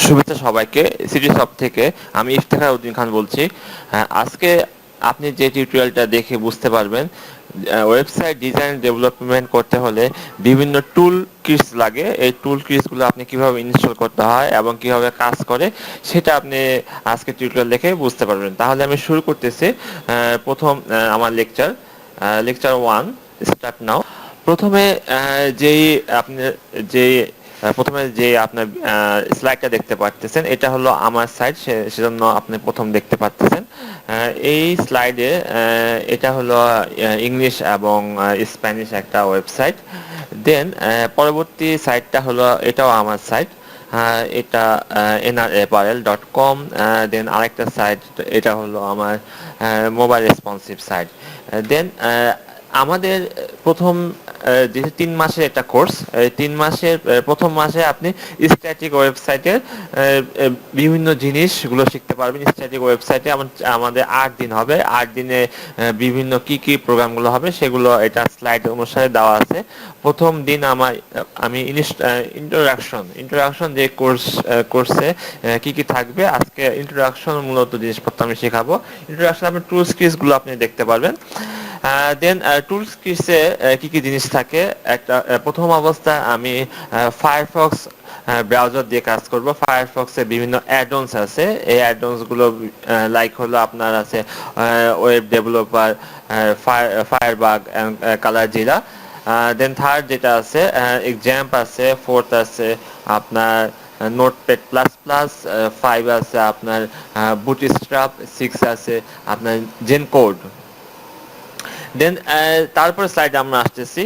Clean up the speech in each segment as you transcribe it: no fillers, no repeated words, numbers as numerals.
শুভেচ্ছা সবাইকে। City shop থেকে আমি ইফতেখার উদ্দিন খান বলছি। আজকে আপনি যে টিউটোরিয়ালটা দেখে বুঝতে পারবেন, ওয়েবসাইট ডিজাইন ডেভেলপমেন্ট করতে হলে বিভিন্ন টুল কিটস লাগে। এই টুল কিটসগুলো আপনি কিভাবে ইনস্টল করতে হয় এবং কিভাবে কাজ করে সেটা আপনি আজকে টিউটোরিয়াল দেখে বুঝতে পারবেন। তাহলে আমি শুরু করতেছি। প্রথম আমার লেকচার 1 স্টার্ট নাও। প্রথমে যেই আপনি যেই প্রথমে যে আপনার স্লাইডটা দেখতে পাচ্ছেন, এটা হলো আমার সাইট, সেজন্য আপনি প্রথম দেখতে পাচ্ছেন। এই স্লাইডে এটা হলো ইংলিশ এবং স্প্যানিশ একটা ওয়েবসাইট। দেন পরবর্তী সাইটটা হলো, এটাও আমার সাইট। এটা nrapparel.com। দেন আরেকটা সাইট, এটা হলো আমার মোবাইল রেসপন্সিভ সাইট। দেন আমাদের প্রথম যেহেতু 3 মাসের একটা কোর্স, 3 মাসের প্রথম মাসে আপনি স্ট্যাটিক ওয়েবসাইটের বিভিন্ন জিনিসগুলো শিখতে পারবেন। স্ট্যাটিক ওয়েবসাইটে আমাদের 8 দিন হবে। 8 দিনে বিভিন্ন কি কি প্রোগ্রামগুলো হবে সেগুলো এটা স্লাইড অনুসারে দেওয়া আছে। প্রথম দিন আমি ইন্ট্রোডাকশন যে কোর্সে কি কি থাকবে, আজকে ইন্ট্রোডাকশন মূলত জিনিসপত্র আমি শেখাবো। ইন্ট্রোডাকশন আপনি টুলস কিটসগুলো আপনি দেখতে পারবেন। দেন টুলস কিটসে কি কি জিনিস থাকে, একটা প্রথম অবস্থায় আমি ফায়ারফক্স ব্রাউজার দিয়ে কাজ করব। ফায়ারফক্সে বিভিন্ন অ্যাডঅনস আছে। এই অ্যাডঅনস গুলো লাইক হলো আপনার আছে ওয়েব ডেভেলপার, ফায়ারবাগ, কালার জিরা। দেন থার্ড যেটা আছে এক্সাম্প আছে, ফোর্থ আছে আপনার নোটপ্যাড প্লাস প্লাস, 5 আছে আপনার বুটস্ট্র্যাপ, 6 আছে আপনার জেনকোড। দেন তারপর স্লাইডে আমরা আসতেছি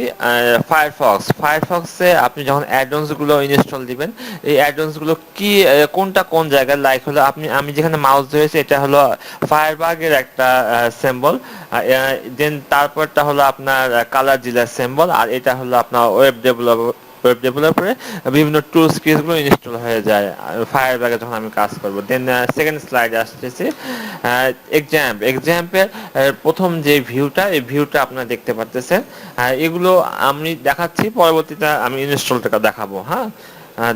ফায়ারফক্সে আপনি যখন অ্যাডঅনস গুলো ইনস্টল দিবেন, এই অ্যাডঅনস গুলো কি কোনটা কোন জায়গায়, লাইক হলো আমি যেখানে মাউস ধরেছি এটা হলো ফায়ারবাগের একটা সিম্বল। দেন তারপরটা হলো আপনার কালার জিলার সিম্বল, আর এটা হলো আপনার ওয়েব ডেভেলপারে বিভিন্ন টুলস কিটসগুলো ইনস্টল হয়ে যায় ফায়ারবাগে যখন আমি কাজ করব। দেন সেকেন্ড স্লাইডে আসতেছি এক্সাম্পের প্রথম যে ভিউটা, এই ভিউটা আপনারা দেখতে পাচ্ছেন। এগুলো আমি দেখাচ্ছি, পরবর্তীতে আমি ইনস্টলটা দেখাবো। হ্যাঁ,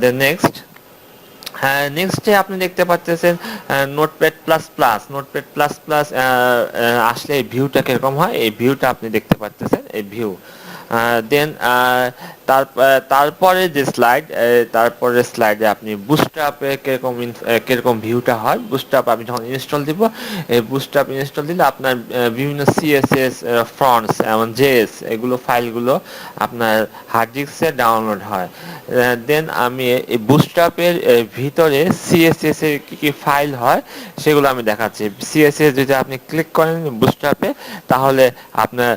দেন নেক্সটে আপনি দেখতে পাচ্ছেন নোটপ্যাড প্লাস প্লাস আসলে এই ভিউটা কিরকম হয়, এই ভিউটা আপনি দেখতে পাচ্ছেন, এই ভিউ। দেন তারপরে যে তারপরে স্লাইডে আপনি বুস্টআপে কিরকম ভিউটা হয়। বুস্টআপ আমি যখন ইনস্টল দিব, এই বুস্টআপ ইনস্টল দিলে আপনার বিভিন্ন সিএসএস, ফ্রন্টস এবং জেএস এগুলো ফাইলগুলো আপনার হার্ড ডিস্কে ডাউনলোড হয়। দেন আমি এই বুস্টআপের ভিতরে সিএসএস এর কি কি ফাইল হয় সেগুলো আমি দেখাচ্ছি। সিএসএস যদি আপনি ক্লিক করেন বুস্টআপে, তাহলে আপনার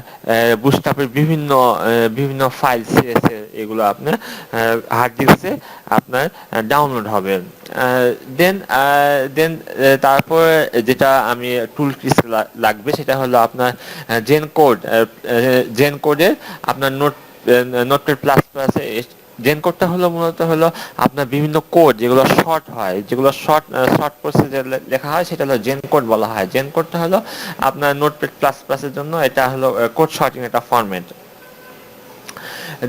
বুস্টআপের বিভিন্ন ফাইল সিএসএস এগুলো আপনার হার্ড ডিস্কে আপনার ডাউনলোড হবে। দেন দেন তারপর যেটা আমি টুল কিটস লাগবে সেটা হলো আপনার জেনকোডের আপনার নোটপ্যাড প্লাস প্লাস। জেনকোডটা হলো মূলত হলো আপনার বিভিন্ন কোড যেগুলো শর্ট হয়, যেগুলো শর্ট প্রসেসে লেখা হয়, সেটা হলো জেনকোড বলা হয়। জেনকোডটা হলো আপনার নোটপ্যাড প্লাস প্লাসের জন্য এটা হলো কোড শর্টিং একটা ফরম্যাট।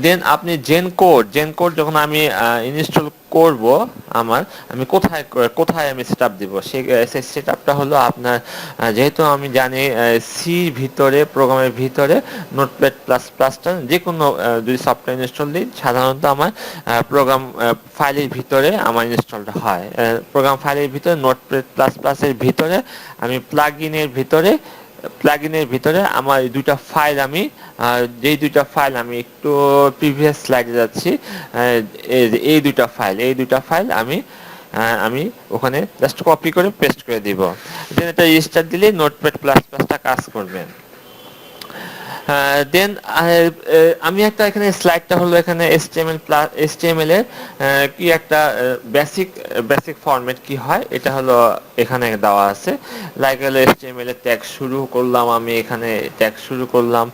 দেন আপনি জেনকোড যখন আমি ইনস্টল করব, আমি কোথায় আমি সেটআপ দিব, সেই সেটআপটা হলো আপনার যেহেতু আমি জানি ভিতরে, প্রোগ্রামের ভিতরে নোটপ্যাড প্লাস প্লাসটা যে কোনো যদি সফটওয়্যার ইনস্টল দিই, সাধারণত আমার প্রোগ্রাম ফাইলের ভিতরে আমার ইনস্টলটা হয়। প্রোগ্রাম ফাইলের ভিতরে নোটপ্যাড প্লাস প্লাসের ভিতরে আমি প্লাগইনের ভিতরে আমার এই দুইটা ফাইল যেই দুইটা ফাইল আমি একটু প্রিভিয়াস স্লাইডে যাচ্ছি, এই দুইটা ফাইল আমি ওখানে জাস্ট কপি করে পেস্ট করে দিব। দেন এটা রেজিস্টার দিলে নোটপ্যাড প্লাস প্লাসটা কাজ করবে। দেন আমি একটা এখানে স্লাইডটা হলো এখানে এইচটিএমএল এর কি একটা বেসিক ফরম্যাট কি হয়, এটা হলো এখানে দেওয়া আছে। লাইক হলো এইচটিএমএল এর ট্যাগ শুরু করলাম, আমি এখানে ট্যাগ শুরু করলাম।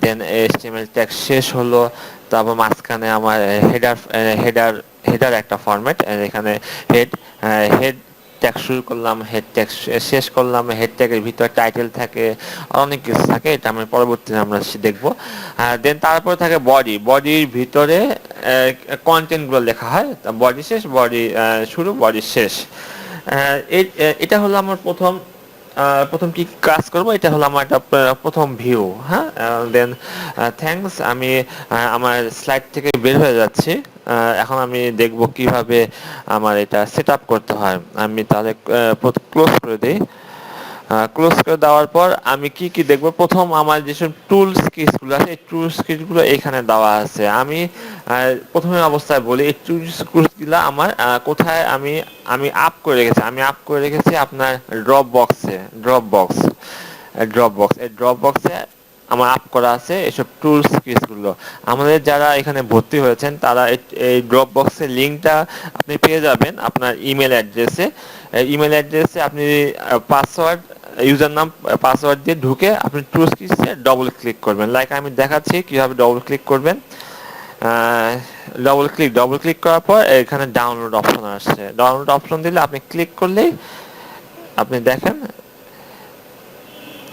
দেন এইচটিএমএল ট্যাগ শেষ হলো, তারপর মাঝখানে আমার হেডার একটা ফরম্যাট, এখানে হেড ট্যাগ শুরু করলাম, হেড ট্যাগ শেষ করলাম, হেড ট্যাগের ভিতরে টাইটেল থাকে, অনেক কিছু থাকে, এটা আমরা পরবর্তীতে আমরা দেখবো। দেন তারপরে থাকে বডি, বডির ভিতরে কন্টেন্টগুলো লেখা হয়, বডি শেষ, বডি শুরু, বডি শেষ। এটা হলো আমার প্রথম কি কাজ করব, এটা হলো আমার একটা প্রথম ভিউ। হ্যাঁ, দেন থ্যাঙ্কস, আমি আমার স্লাইড থেকে বের হয়ে যাচ্ছি। এখন আমি দেখব কিভাবে আমার এটা সেট আপ করতে হয়। আমি তাহলে ক্লোজ করে দিই। ক্লোজ করে দেওয়ার পর আমি কি কি দেখব, প্রথম আমার যেসব টুলস কিটগুলো আছে, এই টুলস কিটগুলো এখানে দেওয়া আছে। আমি প্রথমে অবস্থায় বলি, এই টুলস কিটগুলো আমার কোথায় আমি আমি আপ করে রেখেছি, আপনার ড্রপ বক্স এই ড্রপ বক্সে আমার আপ করা আছে এসব টুলস কিটগুলো। আমাদের যারা এখানে ভর্তি হয়েছেন তারা এই ড্রপ বক্সের লিঙ্কটা আপনি পেয়ে যাবেন আপনার ইমেল অ্যাড্রেসে আপনি পাসওয়ার্ড, ইউজার নাম, পাসওয়ার্ড দিয়ে ঢুকে আপনি টুলস কিটসে ডবল ক্লিক করবেন। লাইক আমি দেখাচ্ছি কিভাবে ডবল ক্লিক করবেন। ডবল ক্লিক করার পর এখানে ডাউনলোড অপশন আসছে। ডাউনলোড অপশন দিলে আপনি ক্লিক করলেই আপনি দেখেন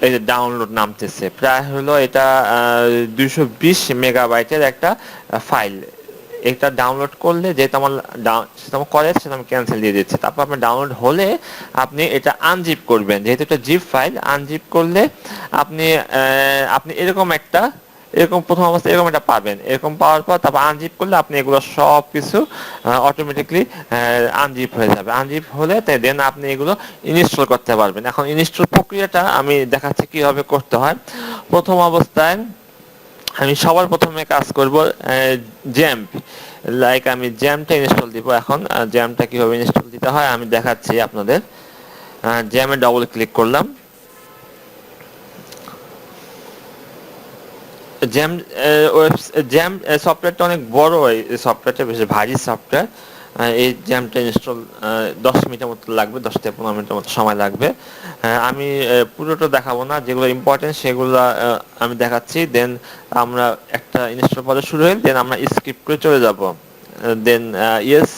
এই যে ডাউনলোড নামতেছে। প্রায় হলো এটা 220 মেগাবাইটের একটা ফাইল। এটা ডাউনলোড করলে, যেহেতু আমার কলেজ, সেটা আমি ক্যান্সেল দিয়ে দিচ্ছি। তারপর আপনার ডাউনলোড হলে আপনি এটা আনজিপ করবেন, যেহেতু এটা জিপ ফাইল। আনজিপ করলে আপনি আপনি এরকম প্রথম অবস্থায় এরকম একটা পাবেন। এরকম পাওয়ার পর তারপর আনজিপ করলে আপনি এগুলো সব কিছু অটোমেটিকলি আনজিপ হয়ে যাবে। আনজিপ হলে দেন আপনি এগুলো ইনস্টল করতে পারবেন। এখন ইনস্টল প্রক্রিয়াটা আমি দেখাচ্ছি কিভাবে করতে হয়। প্রথম অবস্থায় আমি সবার প্রথমে কাজ করব জ্যাম্প। লাইক আমি জ্যামটা ইনস্টল দিব। এখন জ্যামটা কিভাবে ইনস্টল দিতে হয় আমি দেখাচ্ছি আপনাদের। জ্যামে ডবল ক্লিক করলাম। জ্যাম জ্যাম সফটওয়্যারটা অনেক বড়, এই সফটওয়্যারটা বেশ ভারী সফটওয়্যার। এই জ্যামটা ইনস্টল 10 মিনিটের মতো লাগবে, 10 থেকে 15 মিনিটের মতো সময় লাগবে। আমি পুরোটা দেখাবো না, যেগুলো ইম্পর্টেন্ট সেগুলো আমি দেখাচ্ছি। দেন আমরা একটা ইনস্টল করা শুরু হয়ে দেন আমরা স্কিপ করে চলে যাব। দেন ইয়েস,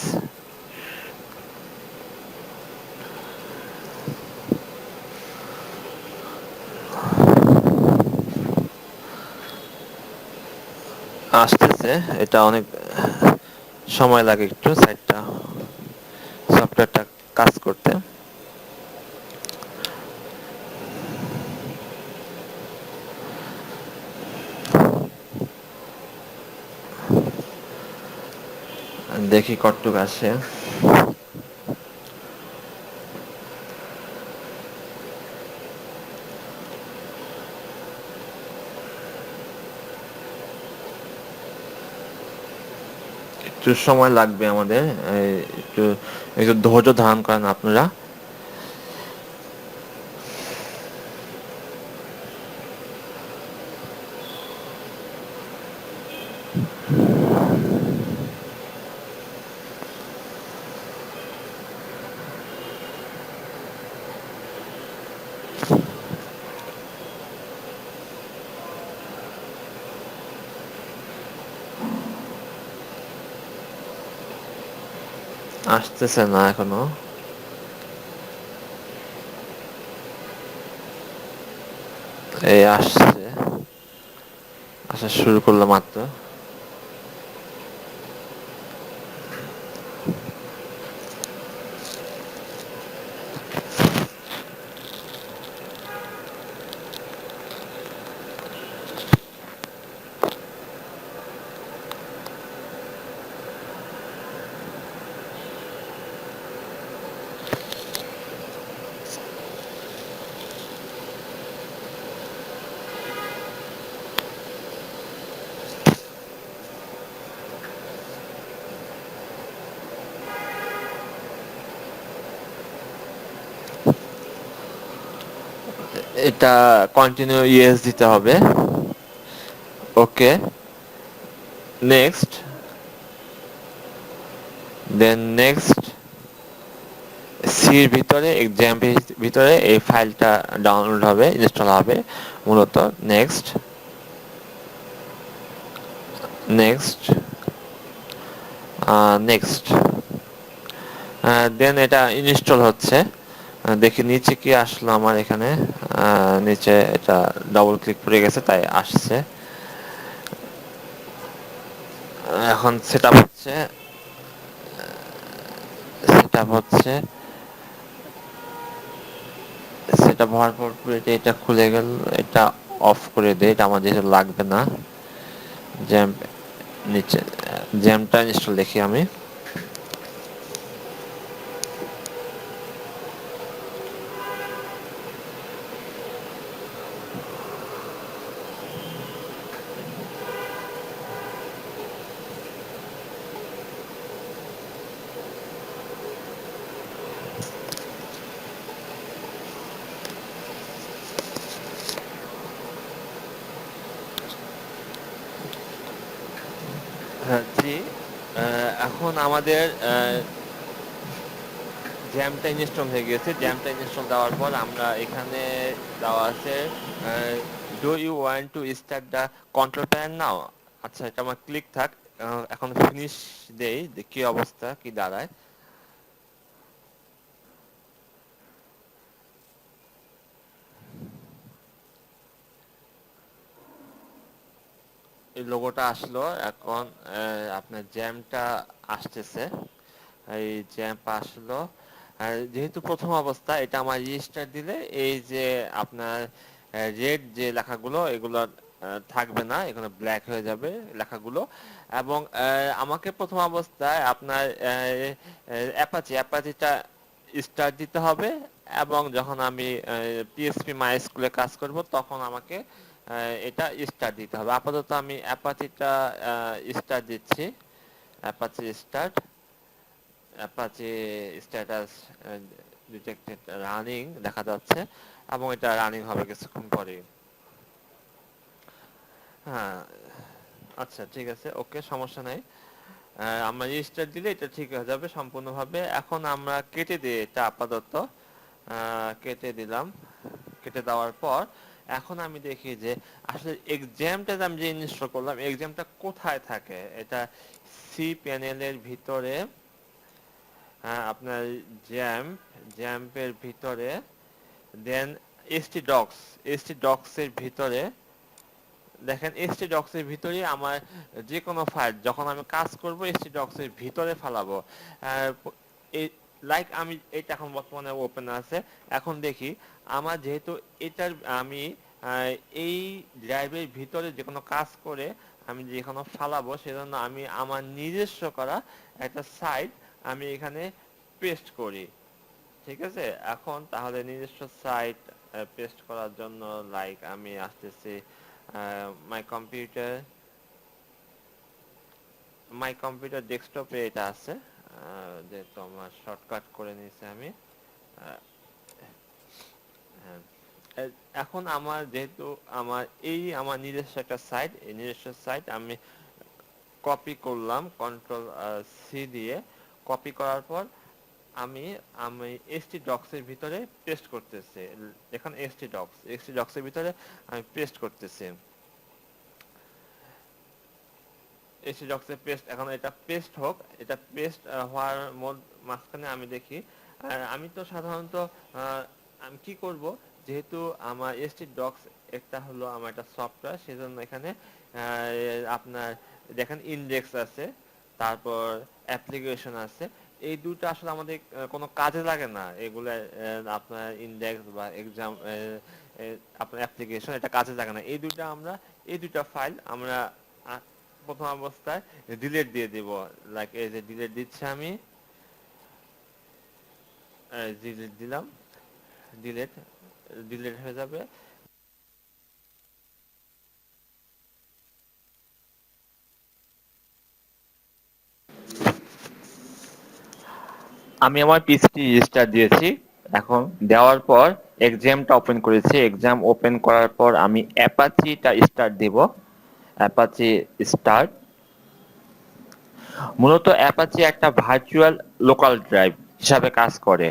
আসতেছে। এটা অনেক সময় লাগে একটু সাইটটা, সফটওয়্যারটা কাজ করতে। দেখি কতটুকু আসে। একটু সময় লাগবে আমাদের, একটু একটু ধৈর্য ধারণ করেন আপনারা। আসতেছে না এখনো। এই আসছে, আসা শুরু করলো মাত্র। এটা কন্টিনিউ ইয়েস দিতে হবে। ওকে, নেক্সট, দেন নেক্সট। সির ভিতরে এক্সাম ভিতরে এই ফাইলটা ডাউনলোড হবে, ইনস্টল হবে মূলত। Next, next, next. দেন এটা ইনস্টল হচ্ছে। দেখি নিচে কি আসলো আমার এখানে। নিচে এটা ডবল ক্লিক পড়ে গেছে তাই আসছে। এখন সেটআপ হচ্ছে, সেটআপ হচ্ছে। সেটআপ হওয়ার পর এটা খুলে গেল। এটা অফ করে দেই, এটা আমার যেহেতু লাগবে না। জ্যাম্প নিচে, জ্যামটা ইনস্টল দেখি আমি। হ্যাঁ, জি। এখন আমাদের জ্যামটা ইনস্টল হয়ে গেছে। জ্যামটা ইনস্টল দেওয়ার পর আমরা এখানে দেওয়া আছে do you want to start the control panel now. আচ্ছা, এটা আমার ক্লিক থাক। এখন ফিনিশ দেই, কি অবস্থা কি দাঁড়ায়। এই লোগোটা আসলো। এখন আপনার জ্যামটা আসতেছে। এই জ্যাম্প আসলো। আর যেহেতু প্রথম অবস্থা, এটা আমার রেজিস্টার দিলে এই যে আপনার রেড যে লেখাগুলো এগুলো থাকবে না, এখানে ব্ল্যাক হয়ে যাবে লেখাগুলো। এবং আমাকে প্রথম অবস্থায় আপনার অ্যাপাচিটা স্টার্ট দিতে হবে। এবং যখন আমি পিএসপি মাই স্কুলে কাজ করব তখন আমাকে এটা স্টার্ট দিতে হবে। আপাতত আমি অ্যাপাচিটা স্টার্ট দিচ্ছি। Apache start, Apache status detected running দেখা যাচ্ছে এবং এটা রানিং হবে কিছুক্ষণ পরে। হ্যাঁ, আচ্ছা ঠিক আছে, ওকে, সমস্যা নাই। আমরা রেজিস্টার দিলে এটা ঠিক হয়ে যাবে সম্পূর্ণভাবে। এখন আমরা কেটে দিই এটা আপাতত। কেটে দিলাম। কেটে দেওয়ার পর এখন আমি দেখি যে আসলে এক্সামটা আমি যে ইনস্টল করলাম, এক্সামটা কোথায় থাকে। এটা সি প্যানেলের ভিতরে, আপনার জ্যাম্পের ভিতরে, দেন এসটি ডক্স এর ভিতরে। দেখেন এসটি ডক্স এর ভিতরে আমার যে কোনো ফাইল যখন আমি কাজ করব এসটি ডক্স এর ভিতরে ফালাবো। লাইক আমি এটা এখন বর্তমানে ওপেন আছে। এখন দেখি আমার যেহেতু এটার আমি আহ, এই ড্রাইভের ভিতরে যে কোনো কাজ করে আমি যে কোনো ফালাবো, সেজন্য আমি আমার নিজস্ব করা একটা সাইট আমি এখানে পেস্ট করি। ঠিক আছে, এখন তাহলে নিজস্ব সাইট পেস্ট করার জন্য লাইক আমি আসতেছি মাই কম্পিউটার, ডেস্কটপে এটা আছে। যেহেতু আমার শর্টকাট করে নিয়েছি আমি। আহ, হ্যাঁ, এখন আমার যেহেতু আমার আমার নিজস্ব একটা সাইট, এই নিজস্ব সাইট আমি কপি করলাম কন্ট্রোল সি দিয়ে। কপি করার পর আমি আমি এসটি ডক্স এর ভিতরে পেস্ট করতেছি। এখন এসটি ডক্স এর ভিতরে আমি পেস্ট করতেছি। এসটি ডক্স এর পেস্ট, এখন এটা পেস্ট হোক। এটা পেস্ট হওয়ার মাঝখানে আমি দেখি আমি তো সাধারণত আমি কি করব, যেহেতু আমার এসটি ডক্স একটা হলো আমার একটা সফটওয়্যার, সেজন্য এখানে আপনার দেখেন ইন্ডেক্স আছে, তারপর অ্যাপ্লিকেশন আছে। এই দুটো আসলে আমাদের কোনো কাজে লাগে না। এগুলো আপনার ইন্ডেক্স বা এক্সাম, আপনার অ্যাপ্লিকেশন, এটা কাজে লাগে না। এই দুটো ফাইল আমরা আহ, প্রথম অবস্থায় ডিলিট দিয়ে দিব। লাইক এই যে ডিলিট দিচ্ছি আমি, ডিলিট দিলাম। ডিলিট ডিলিট হয়ে যাবে। আমি আমার পিসিটি রেজিস্টার দিয়েছি। এখন দেওয়ার পর এক্সামটা ওপেন করেছি। এক্সাম ওপেন করার পর আমি অ্যাপাচিটা স্টার্ট দিব। Apache start. মূলত অ্যাপাচি একটা ভার্চুয়াল লোকাল ড্রাইভ হিসাবে কাজ করে।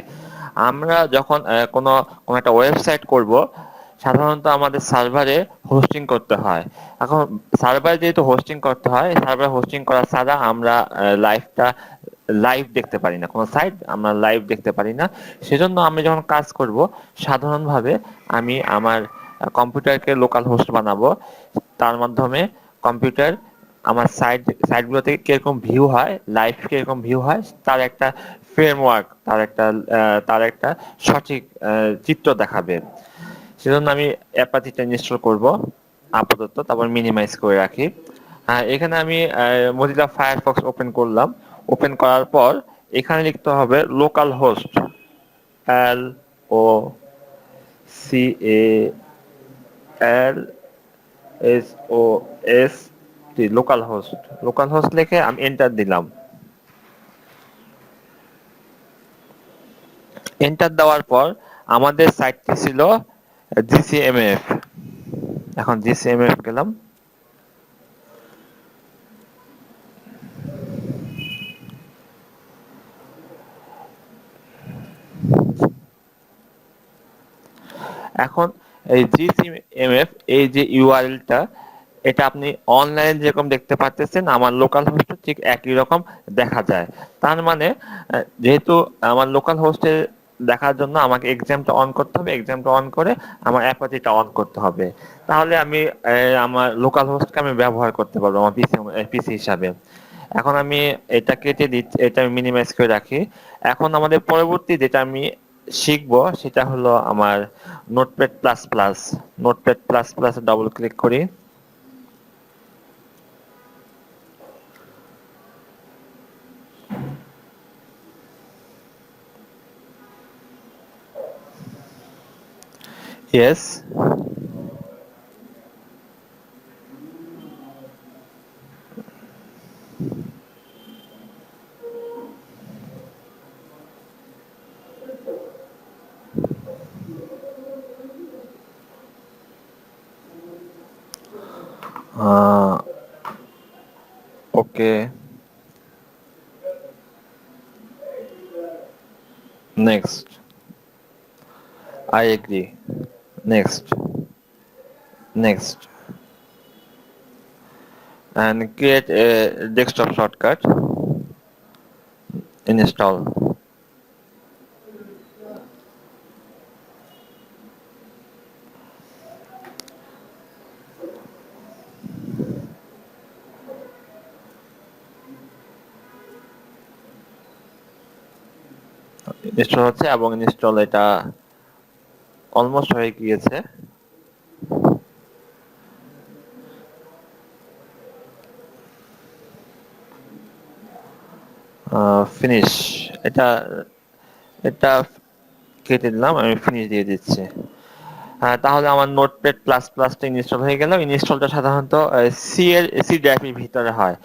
আমরা যখন কোনো কোনো একটা ওয়েবসাইট করব, সাধারণত আমাদের সার্ভারে হোস্টিং করতে হয়। এখন সার্ভারে যেহেতু হোস্টিং করতে হয়, সার্ভার হোস্টিং করা ছাড়া আমরা লাইভটা লাইভ দেখতে পারি না, কোনো সাইট আমরা লাইভ দেখতে পারি না। সেজন্য আমি যখন কাজ করব, সাধারণভাবে আমি আমার কম্পিউটারকে লোকাল হোস্ট বানাবো। তার মাধ্যমে কম্পিউটার আমার সাইটগুলো থেকে কিরকম ভিউ হয়, লাইভ কিরকম ভিউ হয়, তার একটা ফ্রেমওয়ার্ক, তার একটা সঠিক চিত্র দেখাবে। সেজন্য আমি অ্যাপাচিটা ইনস্টল করব আপাতত, তারপর মিনিমাইজ করে রাখি। এখানে আমি মজিলা ফায়ারফক্স ওপেন করলাম। ওপেন করার পর এখানে লিখতে হবে local host, LOCALHOST, local host. Local host লিখে আমি এন্টার দিলাম। এন্টার দেওয়ার পর আমাদের সাইটটি ছিল জিসিএমএফ। এখন জিসিএমএফ গেলাম। এখন এই জিসিএমএফ, এই যে ইউআরএলটা, এটা আপনি অনলাইনে যেরকম দেখতে পাচ্ছেন, আমার লোকাল হোস্টে ঠিক একই রকম দেখা যায়। তার মানে যেহেতু আমার লোকাল হোস্টে দেখার জন্য আমাকে এক্সামটা অন করতে হবে, এক্সামটা অন করে আমার অ্যাপাচিটা অন করতে হবে। তাহলে আমি আমার লোকাল হোস্টকে আমি ব্যবহার করতে পারবো আমার পিসি হিসাবে। এখন আমি এটা কেটে দিচ্ছি, এটা আমি মিনিমাইজ করে রাখি। এখন আমাদের পরবর্তী যেটা আমি শিখবো সেটা হলো আমার Notepad plus plus. Notepad plus plus double click করি। Yes. Okay, next, I agree, next, next, and create a desktop shortcut, install. Install হচ্ছে এবং ইনস্টল এটা অলমোস্ট হয়ে গিয়েছে। ফিনিশ, এটা এটা কেটে দিলাম, আমি ফিনিশ দিয়ে দিচ্ছি। তাহলে আমার নোটপ্যাড প্লাস প্লাসটা ইনস্টল হয়ে গেল। ইনস্টলটা সাধারণত সি ড্রাইভের ভিতরে হয়।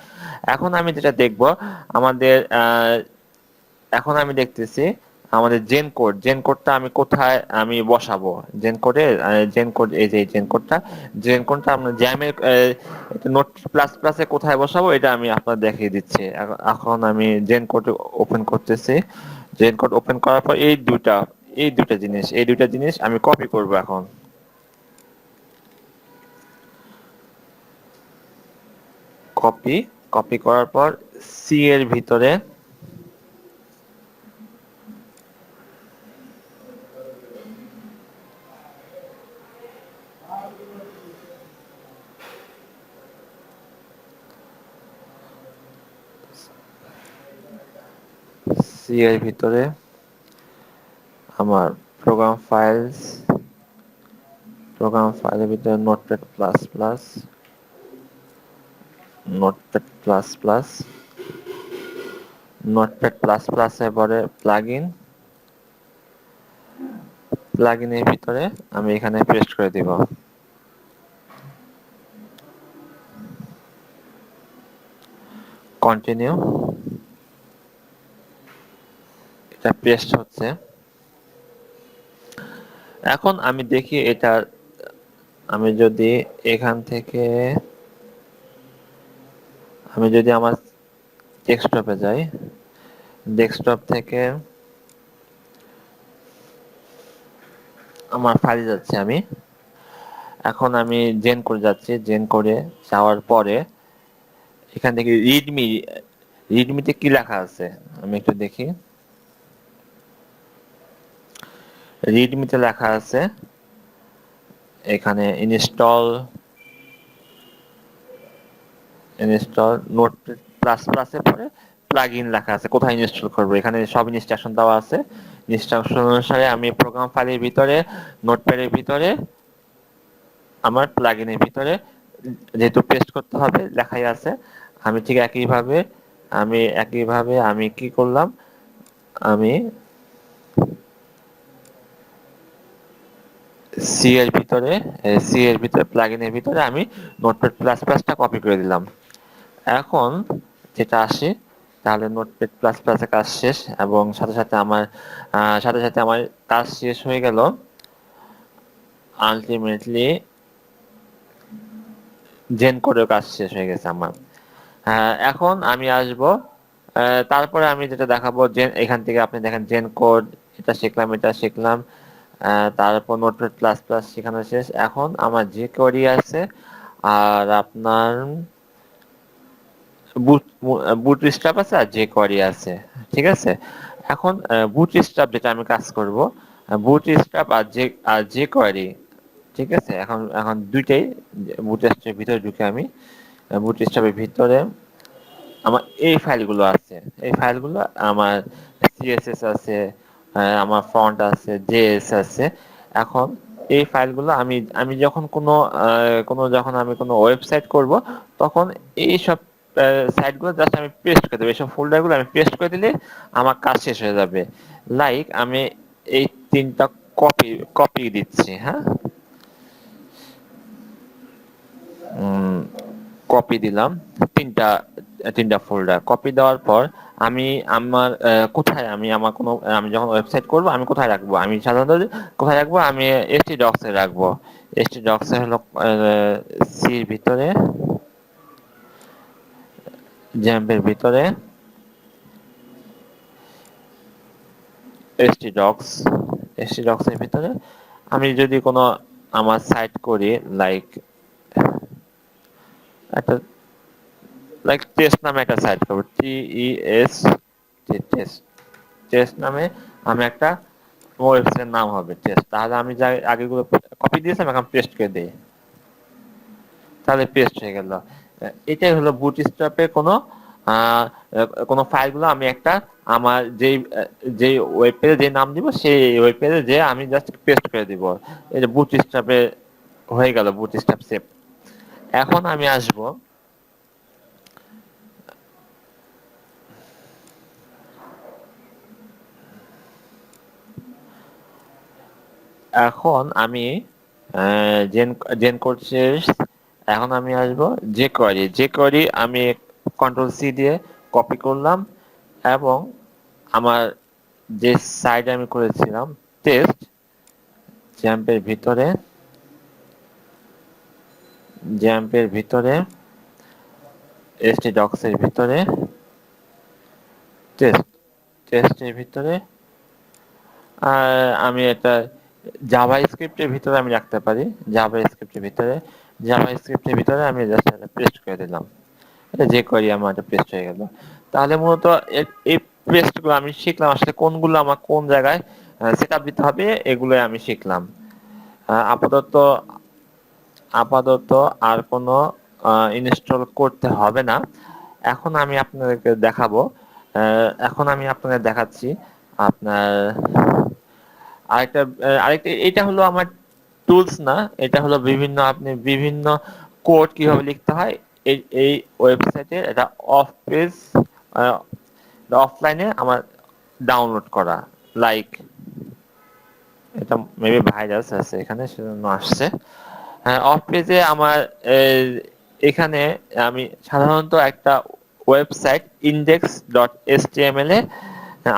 এখন আমি যেটা দেখব, আমাদের এখন আমি দেখতেছি আমাদের জেন কোডটা আমি কোথায় আমি বসাবো। জেন কোড, এই যে জেন কোডটা আমরা জ্যামের নোট প্লাস প্লাসে কোথায় বসাবো এটা আমি আপনার দেখিয়ে দিচ্ছি। এখন আমি জেন কোড ওপেন করতেছি। জেন কোড ওপেন করার পর এই দুটা জিনিস আমি কপি করব। এখন কপি কপি করার পর সি এর ভিতরে, সি এর ভিতরে আমার প্রোগ্রাম ফাইলের ভিতরে নোটপ্যাড প্লাস প্লাস এর পরে প্লাগইনের ভিতরে আমি এখানে পেস্ট করে দিব। কন্টিনিউ, এটা পেস্ট হচ্ছে। এখন আমি দেখি এটা, আমি যদি এখান থেকে আমি যদি আমার ডেস্কটপে যাই, ডেস্কটপ থেকে আমার ফাইল যাচ্ছি আমি। এখন আমি জেন করে যাচ্ছি। জেন করে যাওয়ার পরে এখান থেকে রিডমি রিডমিতে কি লেখা আছে আমি একটু দেখি। রিডমিতে লেখা আছে এখানে ইনস্টল নোটপ্যাড প্লাস প্লাসের পরে প্লাগইন লেখা আছে, কোথায় ইনস্টল করবো এখানে সব ইনস্ট্রাকশন দেওয়া আছে। ইনস্ট্রাকশন অনুসারে আমি প্রোগ্রাম ফাইলের ভিতরে, নোটপ্যাডের ভিতরে, আমার প্লাগইনের ভিতরে যেহেতু পেস্ট করতে হবে লেখাই আছে। আমি ঠিক একইভাবে আমি কি করলাম, আমি সি এর ভিতরে প্লাগইনের ভিতরে আমি নোটপ্যাড প্লাস প্লাসটা কপি করে দিলাম। এখন যেটা আসি, তাহলে নোটপ্যাড প্লাস প্লাসে কাজ শেষ এবং সাথে সাথে আমার কাজ শেষ হয়ে গেল। আলটিমেটলি জেন কোডের কাজ শেষ হয়ে গেছে আমার। এখন আমি আসব, তারপরে আমি যেটা দেখাবো, এখান থেকে আপনি দেখেন জেন কোড, এটা শিখলাম। তারপর নোটপ্যাড প্লাস প্লাস শেখানো শেষ। এখন আমার যে কোডই আছে আর আপনার বুটস্ট্র্যাপ আছে আর যে কোয়ারি আছে, ঠিক আছে। এখন বুটস্ট্র্যাপ যেটা আমি কাজ করব, বুটস্ট্র্যাপ আর যে কোয়ারি, ঠিক আছে। এখন দুইটাই বুটস্ট্র্যাপের ভিতরে ঢুকে আমি বুটস্ট্র্যাপের ভিতরে আমার এই ফাইলগুলো আছে, এই ফাইলগুলো আমার সিএসএস আছে, আমার ফন্ট আছে, জেএস আছে। এখন এই ফাইলগুলো আমি আমি যখন যখন আমি কোনো ওয়েবসাইট করব, তখন এই সব সাইটগুলো জাস্ট আমি পেস্ট করে দেবো, এইসব ফোল্ডারগুলো আমি পেস্ট করে দিলে আমার কাজ শেষ হয়ে যাবে। লাইক আমি এই তিনটা কপি কপি দিচ্ছি, হ্যাঁ। কপি দিলাম তিনটা তিনটা ফোল্ডার। কপি দেওয়ার পর আমি আমার কোথায় আমি যখন ওয়েবসাইট করব আমি কোথায় রাখবো, আমি সাধারণত কোথায় রাখবো, আমি এসটি ডক্স এ রাখবো। এসটি ডক্স এ হলো সির ভিতরে, জ্যাম্পের ভিতরে এসটি ডক্স, এসটি ডক্স এর ভিতরে আমি যদি কোনো আমার সাইট করি, লাইক একটা টেস্ট নামে একটা সাইট করবো, TES, টেস্ট, টেস্ট নামে আমি একটা ওয়েবসাইটের নাম হবে টেস্ট। তাহলে আমি যা আগেগুলো কপি দিয়েছিলাম এখন পেস্ট করে দিই, তাহলে পেস্ট হয়ে গেল। এটাই হলো বুটস্ট্র্যাপের কোনো ফাইলগুলো আমি একটা আমার যেই ওয়েব পেজে যে নাম দিব সেই ওয়েব পেজে যে আমি জাস্ট পেস্ট করে দিব। এই যে বুটস্ট্র্যাপে হয়ে গেল, বুটস্ট্র্যাপ সেভ। এখন আমি আসব, এখন আমি জেন জেন কোড শেষ। এখন আমি আসবো যে কোয়ারি আমি কন্ট্রোল সি দিয়ে কপি করলাম এবং আমার যে সাইড আমি করেছিলাম টেস্ট, জ্যাম্পের ভিতরে, জ্যাম্পের ভিতরে এসটি ডক্সের ভিতরে টেস্ট, টেস্টের ভিতরে আমি এটা জাভা স্ক্রিপ্টের ভিতরে আমি রাখতে পারি। জাভা স্ক্রিপ্টের ভিতরে আমি জাস্ট এটা পেস্ট করে দিলাম। এটা যে কোয়ারি আমার এটা পেস্ট হয়ে গেল। তাহলে মূলত এই পেস্টগুলো আমি শিখলাম আসলে কোনগুলো আমার কোন জায়গায় সেট আপ দিতে হবে, এগুলোই আমি শিখলাম। আপাতত আপাতত আর কোনো ইনস্টল করতে হবে না। এখন আমি আপনাদেরকে দেখাবো, এখন আমি আপনাদের দেখাচ্ছি আপনার আরেকটা এটা হলো আমার টুলস না, এটা হলো বিভিন্ন কোড কিভাবে লিখতে হয় এই এই ওয়েবসাইটে এটা অফ পেজ, অফলাইনে আমার ডাউনলোড করা। লাইক এটা মেবি ভাইরাস আছে এখানে সেজন্য আসছে। হ্যাঁ, অফ পেজে আমার আহ, এখানে আমি সাধারণত একটা ওয়েবসাইট index.html এ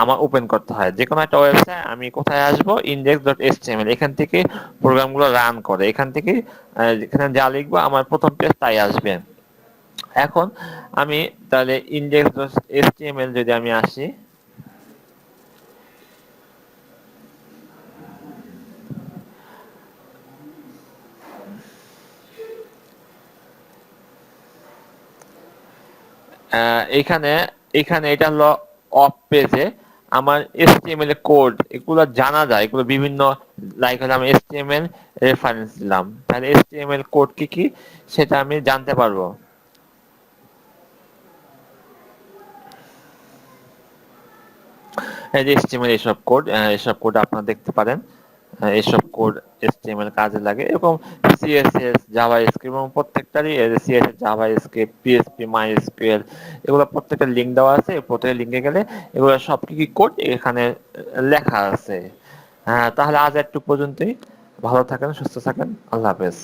আমার ওপেন করতে হয়। যে কোনো একটা ওয়েবসাইট আমি কোথায় আসবো, index.html, এখান থেকে প্রোগ্রামগুলো রান করে, এখান থেকে এখানে যা লিখবো আমার প্রথম পেজ তাই আসবে। এখন আমি তাহলে index.html যদি আমি আসি, এখানে এখানে এটা হলো অফ পেজে আমার HTML এর কোড, এগুলো জানা যায়, এগুলো বিভিন্ন, লাইক হলো আমি HTML রেফারেন্স দিলাম, তাহলে HTML কোড কি কি সেটা আমি জানতে পারবো। এই যে HTML এসব কোড আপনারা দেখতে পারেন। এসব কোড HTML কাজে লাগে, এবং CSS, জাভাস্ক্রিপ্ট, এবং প্রত্যেকটারই CSS, জাভাস্ক্রিপ্ট, PHP, MySQL, এগুলো প্রত্যেকটা লিঙ্ক দেওয়া আছে। প্রত্যেকটা লিঙ্কে গেলে এগুলো সব কি কি কোড এখানে লেখা আছে। হ্যাঁ, তাহলে আজ একটু পর্যন্তই। ভালো থাকেন, সুস্থ থাকেন, আল্লাহ হাফেজ।